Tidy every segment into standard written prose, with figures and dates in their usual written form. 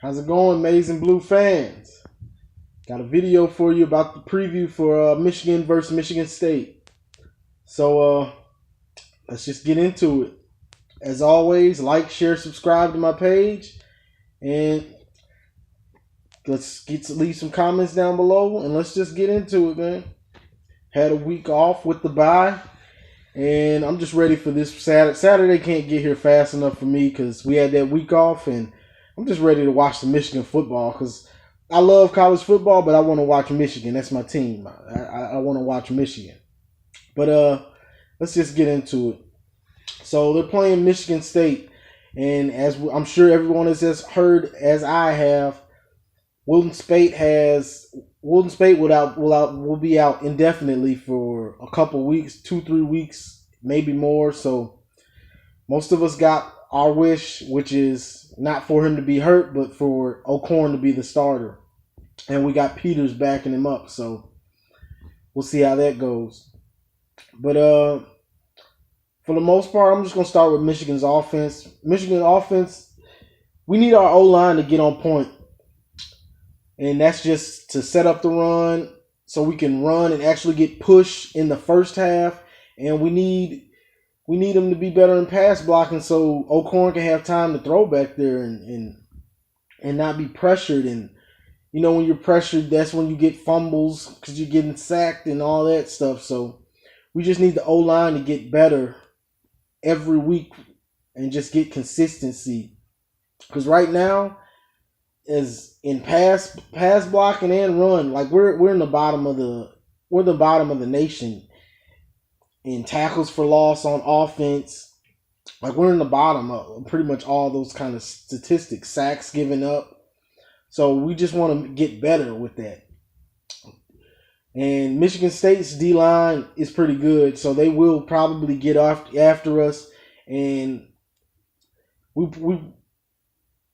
How's it going, Maize and Blue fans? Got a video for you about the preview for Michigan versus Michigan State. So let's just get into it. As always, like, share, subscribe to my page, and leave some comments down below, and let's just get into it, man. Had a week off with the bye, and I'm just ready for this Saturday. Saturday can't get here fast enough for me because we had that week off, and I'm just ready to watch the Michigan football because I love college football, but I want to watch Michigan. That's my team. I want to watch Michigan. But let's just get into it. So they're playing Michigan State, and as I'm sure everyone has just heard, as I have, Wilton Speight will be out indefinitely for a couple weeks, 2-3 weeks, maybe more. So most of us got our wish, which is not for him to be hurt, but for O'Korn to be the starter. And we got Peters backing him up, so we'll see how that goes. But for the most part, I'm just going to start with Michigan's offense. Michigan offense, we need our O-line to get on point. And that's just to set up the run so we can run and actually get pushed in the first half. And we need them to be better in pass blocking so O'Korn can have time to throw back there and not be pressured. And, you know, when you're pressured, that's when you get fumbles because you're getting sacked and all that stuff. So we just need the O-line to get better every week and just get consistency. Because right now, is in pass blocking and run, like we're in the bottom of the nation in tackles for loss on offense. Like we're in the bottom of pretty much all those kind of statistics, sacks given up. So we just want to get better with that. And Michigan State's D-line is pretty good, so they will probably get after us. And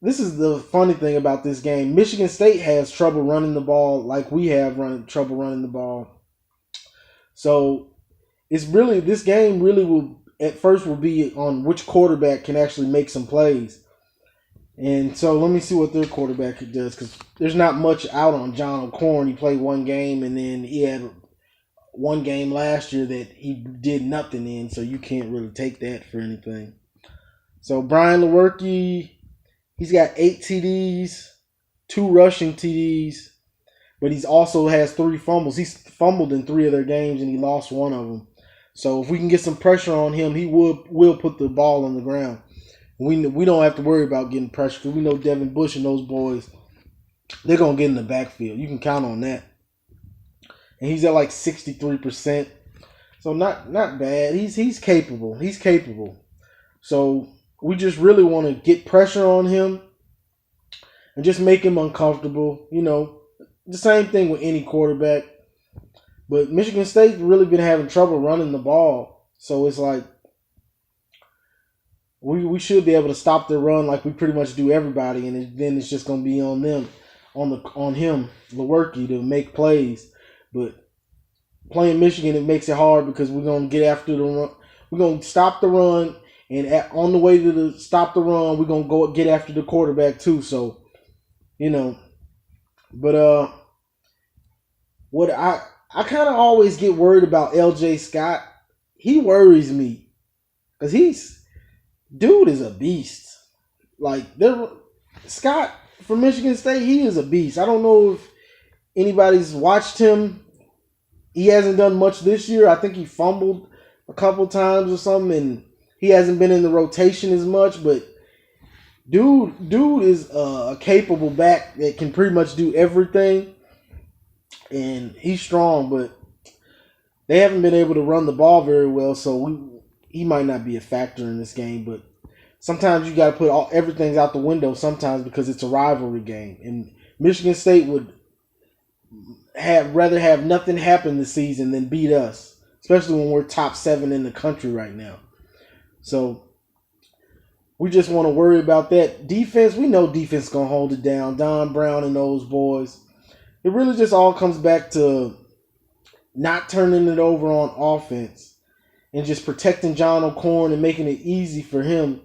this is the funny thing about this game. Michigan State has trouble running the ball like we have trouble running the ball. So this game really will be on which quarterback can actually make some plays. And so let me see what their quarterback does, because there's not much out on John O'Korn. He played one game, and then he had one game last year that he did nothing in, so you can't really take that for anything. So Brian Lewerke, he's got 8 TDs, 2 rushing TDs, but he also has 3 fumbles. He's fumbled in 3 of their games, and he lost 1 of them. So if we can get some pressure on him, he will put the ball on the ground. We don't have to worry about getting pressure because we know Devin Bush and those boys, they're going to get in the backfield. You can count on that. And he's at like 63%. So not bad. He's capable. He's capable. So we just really want to get pressure on him and just make him uncomfortable. You know, the same thing with any quarterback. But Michigan State's really been having trouble running the ball. So it's like we should be able to stop the run like we pretty much do everybody. And then it's just going to be on them, on him, Lewerke, to make plays. But playing Michigan, it makes it hard because we're going to get after the run. We're going to stop the run. And on the way to stop the run, we're going to go get after the quarterback too. So, you know. But what I kind of always get worried about LJ Scott. He worries me. Because dude is a beast. Like, Scott from Michigan State, he is a beast. I don't know if anybody's watched him. He hasn't done much this year. I think he fumbled a couple times or something, and he hasn't been in the rotation as much, but dude is a capable back that can pretty much do everything, and he's strong, but they haven't been able to run the ball very well, so he might not be a factor in this game, but sometimes you got to put everything's out the window sometimes because it's a rivalry game, and Michigan State would rather have nothing happen this season than beat us, especially when we're top 7 in the country right now. So we just want to worry about that. Defense, we know defense is going to hold it down. Don Brown and those boys. It really just all comes back to not turning it over on offense and just protecting John O'Korn and making it easy for him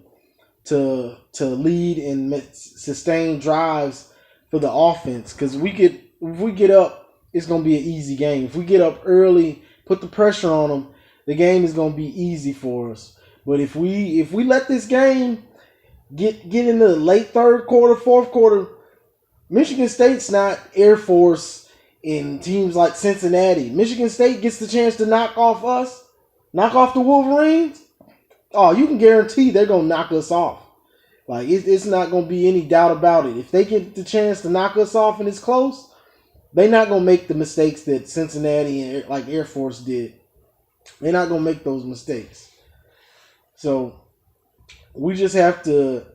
to lead and sustain drives for the offense. Because if we get up, it's gonna be an easy game. If we get up early, put the pressure on them, the game is gonna be easy for us. But if we let this game get into the late third quarter, fourth quarter, Michigan State's not Air Force in teams like Cincinnati. Michigan State gets the chance to knock off the Wolverines. Oh, you can guarantee they're going to knock us off. Like, it's not going to be any doubt about it. If they get the chance to knock us off and it's close, they're not going to make the mistakes that Cincinnati and like Air Force did. They're not going to make those mistakes. So, we just have to...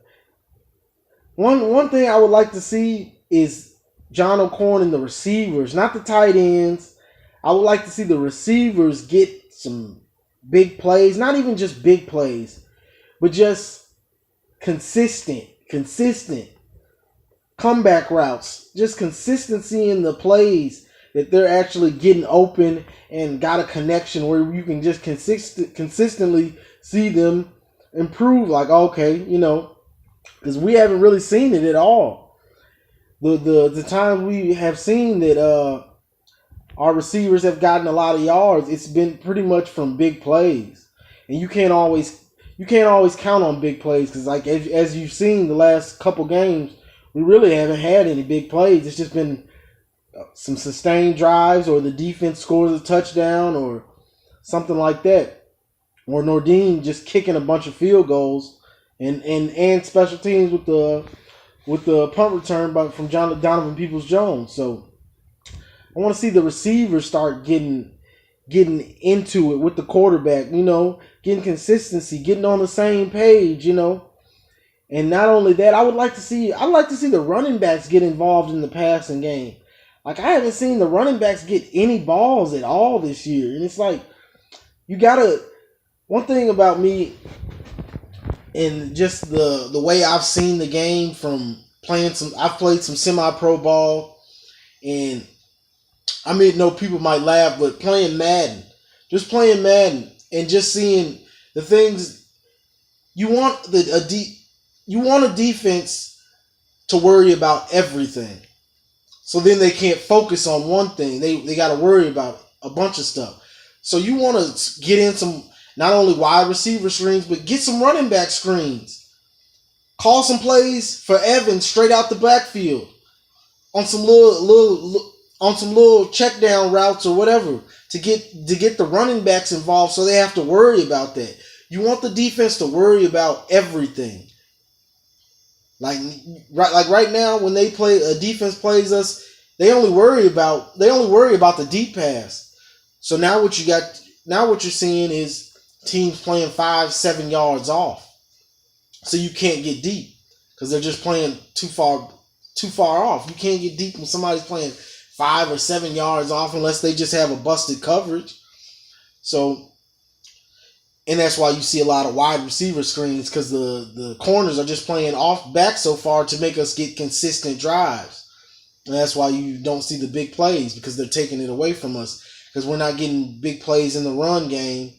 One thing I would like to see is John O'Korn and the receivers, not the tight ends. I would like to see the receivers get some big plays, not even just big plays, but just consistent comeback routes, just consistency in the plays that they're actually getting open and got a connection where you can just consistently see them improve. Like, okay, because we haven't really seen it at all. The times we have seen that our receivers have gotten a lot of yards, it's been pretty much from big plays. And you can't always count on big plays because, like, as you've seen the last couple games, we really haven't had any big plays. It's just been some sustained drives, or the defense scores a touchdown or something like that. Or Nordine just kicking a bunch of field goals and special teams with the punt return from Donovan Peoples-Jones. So I want to see the receivers start getting into it with the quarterback, getting consistency, getting on the same page, And not only that, I'd like to see the running backs get involved in the passing game. Like, I haven't seen the running backs get any balls at all this year. And it's like, one thing about me and just the way I've seen the game from I've played some semi-pro ball, and I know people might laugh, but playing Madden and just seeing the things you want a defense to worry about everything. So then they can't focus on one thing. They got to worry about a bunch of stuff. So you want to get in some, not only wide receiver screens, but get some running back screens. Call some plays for Evans straight out the backfield on some little check down routes or whatever to get the running backs involved, so they have to worry about that. You want the defense to worry about everything. Like right now, when a defense plays us, they only worry about the deep pass. So now what you're seeing is teams playing 5-7 yards off. So you can't get deep because they're just playing too far off. You can't get deep when somebody's playing 5 or 7 yards off unless they just have a busted coverage. So, and that's why you see a lot of wide receiver screens, because the corners are just playing off back so far to make us get consistent drives. And that's why you don't see the big plays, because they're taking it away from us, because we're not getting big plays in the run game.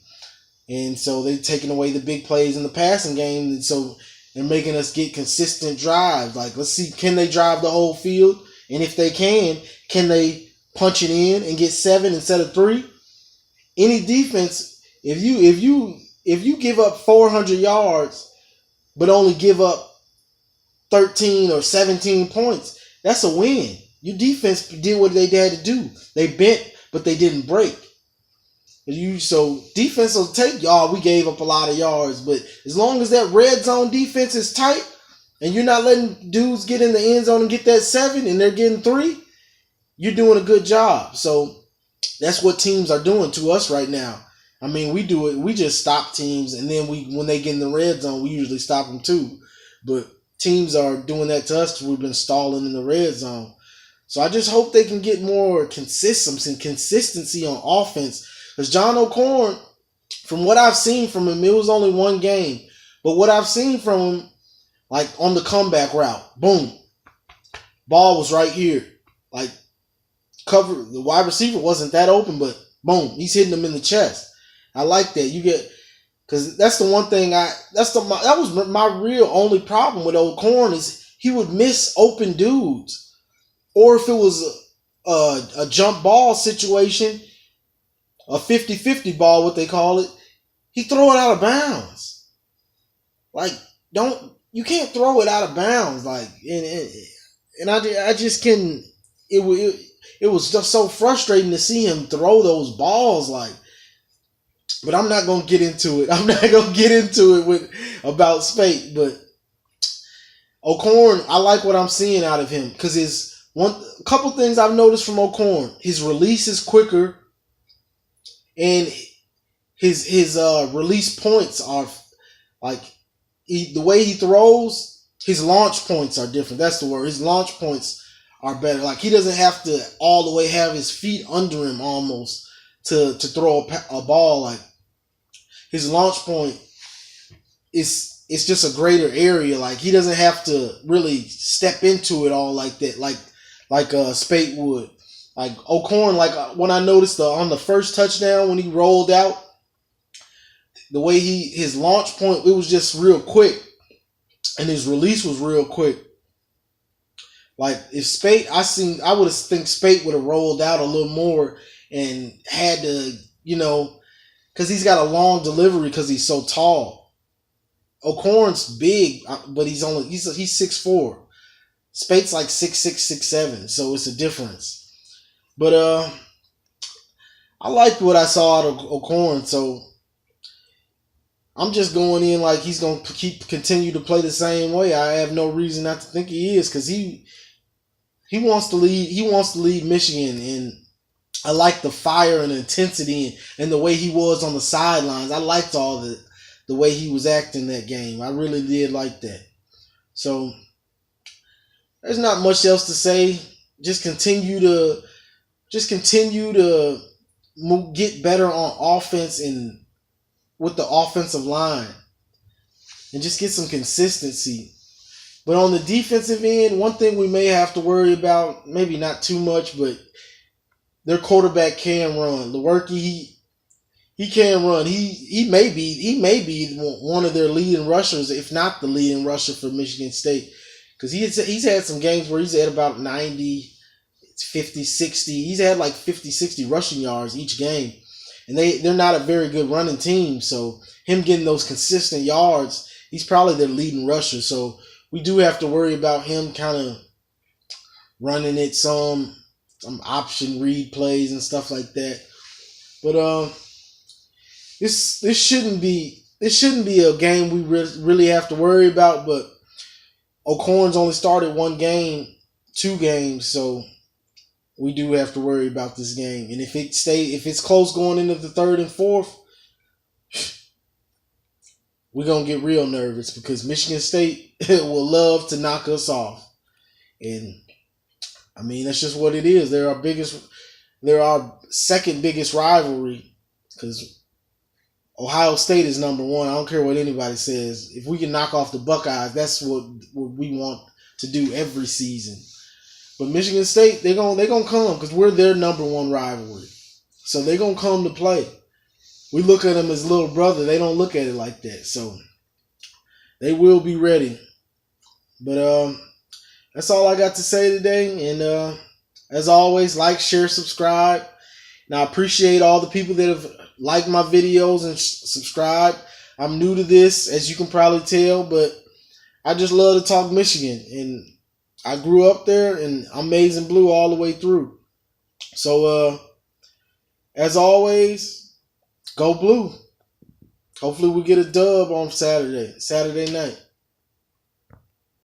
And so they're taking away the big plays in the passing game. And so they're making us get consistent drives. Like, let's see, can they drive the whole field? And if they can they punch it in and get 7 instead of 3? Any defense, if you give up 400 yards but only give up 13 or 17 points, that's a win. Your defense did what they had to do. They bent, but they didn't break. So defense will take y'all. We gave up a lot of yards, but as long as that red zone defense is tight and you're not letting dudes get in the end zone and get that 7 and they're getting 3, you're doing a good job. So that's what teams are doing to us right now. We do it. We just stop teams, and then when they get in the red zone, we usually stop them too. But teams are doing that to us because we've been stalling in the red zone. So I just hope they can get more consistency on offense. Because John O'Korn, from what I've seen from him, it was only one game. But what I've seen from him, like on the comeback route, boom, ball was right here. Like, the wide receiver wasn't that open, but boom, he's hitting them in the chest. I like that. Because that's the one thing that was my real only problem with O'Corn is he would miss open dudes, or if it was a jump ball situation, a 50-50 ball, what they call it, he throw it out of bounds. Like, you can't throw it out of bounds. Like, and I just can. It was just so frustrating to see him throw those balls. Like, but I'm not gonna get into it. I'm not gonna get into it about Spate. But O'Corn, I like what I'm seeing out of him because a couple things I've noticed from O'Corn. His release is quicker, and his release points are like the way he throws. His launch points are different. That's the word. His launch points are better. Like, he doesn't have to all the way have his feet under him almost to throw a ball. Like, his launch point is just a greater area. Like, he doesn't have to really step into it all like that. Like Spate would. Like O'Corn, when I noticed on the first touchdown when he rolled out, the way his launch point, it was just real quick, and his release was real quick. Like, if Spate, I would have think Spate would have rolled out a little more and had to, because he's got a long delivery because he's so tall. O'Corn's big, but he's 6'4". Spate's like 6'6", 6'7", so it's a difference. But I liked what I saw out of O'Corn, so I'm just going in like he's going to continue to play the same way. I have no reason not to think he is, because he wants to lead. He wants to lead Michigan, and I like the fire and intensity and the way he was on the sidelines. I liked all the way he was acting that game. I really did like that. So there's not much else to say. Just continue to get better on offense and with the offensive line, and just get some consistency. But on the defensive end, one thing we may have to worry about, maybe not too much, but their quarterback can run. Lewerke, he can run. He may be one of their leading rushers, if not the leading rusher for Michigan State, because he's had some games where he's at about 90, 50, 60. He's had like 50, 60 rushing yards each game. And they're not a very good running team, so him getting those consistent yards, he's probably their leading rusher. So we do have to worry about him kind of running it some option read plays and stuff like that. But this shouldn't be a game we really have to worry about. But O'Corn's only started 2 games, so we do have to worry about this game. And if it's close going into the 3rd and 4th, we're going to get real nervous, because Michigan State will love to knock us off. And, I mean, that's just what it is. They're our second biggest rivalry, because Ohio State is number 1. I don't care what anybody says. If we can knock off the Buckeyes, that's what we want to do every season. But Michigan State, they're gonna come, because we're their number 1 rivalry. So they're gonna come to play. We look at them as little brother. They don't look at it like that. So they will be ready. But that's all I got to say today. And as always, like, share, subscribe. Now, I appreciate all the people that have liked my videos and subscribed. I'm new to this, as you can probably tell, but I just love to talk Michigan, and I grew up there, and I'm maize and blue all the way through. So, as always, go blue. Hopefully we get a dub on Saturday night.